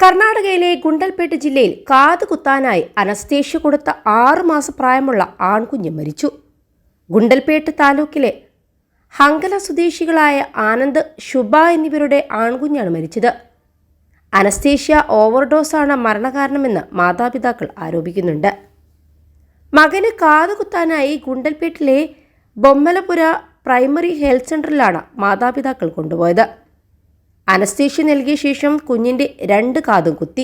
കർണാടകയിലെ ഗുണ്ടൽപേട്ട് ജില്ലയിൽ കാതുകുത്താനായി അനസ്തേഷ്യ കൊടുത്ത 6 മാസം പ്രായമുള്ള ആൺകുഞ്ഞ് മരിച്ചു. ഗുണ്ടൽപേട്ട് താലൂക്കിലെ ഹങ്കല സ്വദേശികളായ ആനന്ദ്, ശുഭ എന്നിവരുടെ ആൺകുഞ്ഞാണ് മരിച്ചത്. അനസ്തേഷ്യ ഓവർഡോസാണ് മരണകാരണമെന്ന് മാതാപിതാക്കൾ ആരോപിക്കുന്നുണ്ട്. മകന് കാതുകുത്താനായി ഗുണ്ടൽപേട്ടിലെ ബൊമ്മലപുര പ്രൈമറി ഹെൽത്ത് സെന്ററിലാണ് മാതാപിതാക്കൾ കൊണ്ടുപോയത്. അനസ്തേഷ്യ നൽകിയ ശേഷം കുഞ്ഞിൻ്റെ 2 കാതും കുത്തി.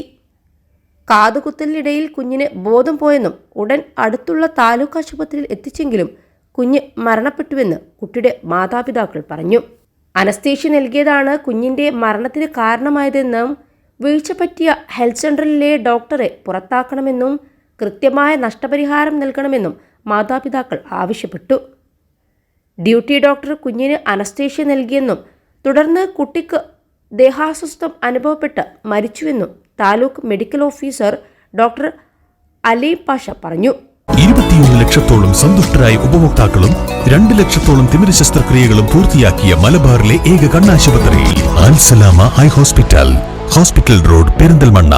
കാതുകുത്തലിനിടയിൽ കുഞ്ഞിന് ബോധം പോയെന്നും ഉടൻ അടുത്തുള്ള താലൂക്ക് ആശുപത്രിയിൽ എത്തിച്ചെങ്കിലും കുഞ്ഞ് മരണപ്പെട്ടുവെന്ന് കുട്ടിയുടെ മാതാപിതാക്കൾ പറഞ്ഞു. അനസ്തേഷ്യ നൽകിയതാണ് കുഞ്ഞിൻ്റെ മരണത്തിന് കാരണമായതെന്നും വീഴ്ച പറ്റിയ ഹെൽത്ത് സെന്ററിലെ ഡോക്ടറെ പുറത്താക്കണമെന്നും കൃത്യമായ നഷ്ടപരിഹാരം നൽകണമെന്നും മാതാപിതാക്കൾ ആവശ്യപ്പെട്ടു. ഡ്യൂട്ടി ഡോക്ടർ കുഞ്ഞിന് അനസ്തേഷ്യ നൽകിയെന്നും തുടർന്ന് കുട്ടിക്ക് ദേഹാസ്വസ്ഥം അനുഭവപ്പെട്ട് മരിച്ചുവെന്നും താലൂക്ക് മെഡിക്കൽ ഓഫീസർ ഡോക്ടർ അലീം പാഷ പറഞ്ഞു. 21 ലക്ഷത്തോളം സന്തുഷ്ടരായ ഉപഭോക്താക്കളും 2 ലക്ഷത്തോളം തിമിര ശസ്ത്രക്രിയകളും പൂർത്തിയാക്കിയ മലബാറിലെ ഏക കണ്ണാശുപത്രി Al Salama eye hospital, hospital road, Perinthalmanna.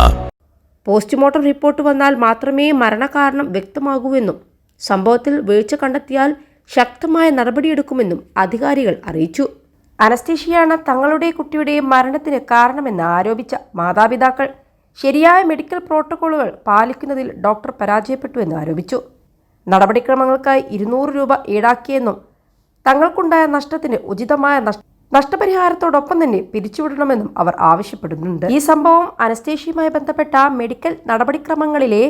Postmortem report വന്നാൽ മാത്രമേ മരണകാരണം വ്യക്തമാകൂവെന്നും സംഭവത്തിൽ വീഴ്ച കണ്ടെത്തിയാൽ ശക്തമായ നടപടിയെടുക്കുമെന്നും അധികാരികൾ അറിയിച്ചു. അനസ്തേഷ്യയാണ് തങ്ങളുടെ കുട്ടിയുടെ മരണത്തിന് കാരണമെന്ന് ആരോപിച്ച മാതാപിതാക്കൾ ശരിയായ മെഡിക്കൽ പ്രോട്ടോക്കോളുകൾ പാലിക്കുന്നതിൽ ഡോക്ടർ പരാജയപ്പെട്ടുവെന്ന് ആരോപിച്ചു. നടപടിക്രമങ്ങൾക്കായി 200 രൂപ ഈടാക്കിയെന്നും തങ്ങൾക്കുണ്ടായ നഷ്ടത്തിന് ഉചിതമായ നഷ്ടപരിഹാരത്തോടൊപ്പം തന്നെ പിരിച്ചുവിടണമെന്നും അവർ ആവശ്യപ്പെടുന്നുണ്ട്. ഈ സംഭവം അനസ്തേഷ്യയുമായി ബന്ധപ്പെട്ട മെഡിക്കൽ നടപടിക്രമങ്ങളിലെ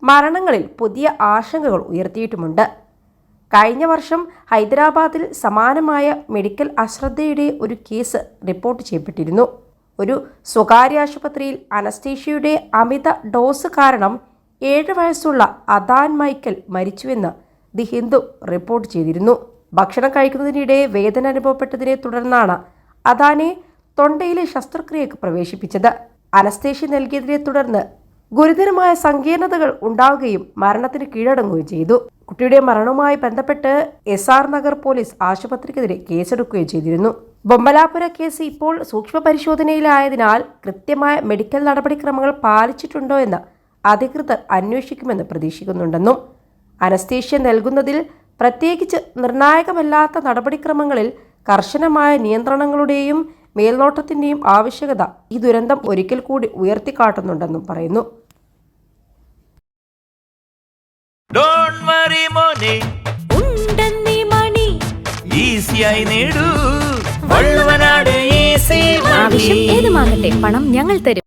മരണങ്ങളിൽ പുതിയ ആശങ്കകൾ ഉയർത്തിയിട്ടുമുണ്ട്. കഴിഞ്ഞ വർഷം ഹൈദരാബാദിൽ സമാനമായ മെഡിക്കൽ അശ്രദ്ധയുടെ ഒരു കേസ് റിപ്പോർട്ട് ചെയ്യപ്പെട്ടിരുന്നു. ഒരു സ്വകാര്യ ആശുപത്രിയിൽ അനസ്തേഷ്യയുടെ അമിത ഡോസ് കാരണം 7 വയസ്സുള്ള Adan Michael മരിച്ചുവെന്ന് the Hindu report ചെയ്തിരുന്നു. ഭക്ഷണം കഴിക്കുന്നതിനിടെ വേദന അനുഭവപ്പെട്ടതിനെ തുടർന്നാണ് അദാനെ തൊണ്ടയിലെ ശസ്ത്രക്രിയക്ക് പ്രവേശിപ്പിച്ചത്. അനസ്തേഷ്യ നൽകിയതിനെ തുടർന്ന് ഗുരുതരമായ സങ്കീർണതകൾ ഉണ്ടാവുകയും മരണത്തിന് കീഴടങ്ങുകയും ചെയ്തു. കുട്ടിയുടെ മരണവുമായി ബന്ധപ്പെട്ട് SR നഗർ പോലീസ് ആശുപത്രിക്കെതിരെ കേസെടുക്കുകയും ചെയ്തിരുന്നു. ബൊമ്മലാപുര കേസ് ഇപ്പോൾ സൂക്ഷ്മ പരിശോധനയിലായതിനാൽ കൃത്യമായ മെഡിക്കൽ നടപടിക്രമങ്ങൾ പാലിച്ചിട്ടുണ്ടോ എന്ന് അധികൃതർ അന്വേഷിക്കുമെന്ന് പ്രതീക്ഷിക്കുന്നുണ്ടെന്നും അനസ്തേഷ്യ നൽകുന്നതിൽ പ്രത്യേകിച്ച് നിർണായകമല്ലാത്ത നടപടിക്രമങ്ങളിൽ കർശനമായ നിയന്ത്രണങ്ങളുടെയും മേൽനോട്ടത്തിന്റെയും ആവശ്യകത ഈ ദുരന്തം ഒരിക്കൽ കൂടി ഉയർത്തിക്കാട്ടുന്നുണ്ടെന്നും പറയുന്നു. ആവശ്യം ഏതുമാകട്ടെ, പണം ഞങ്ങൾ തരും.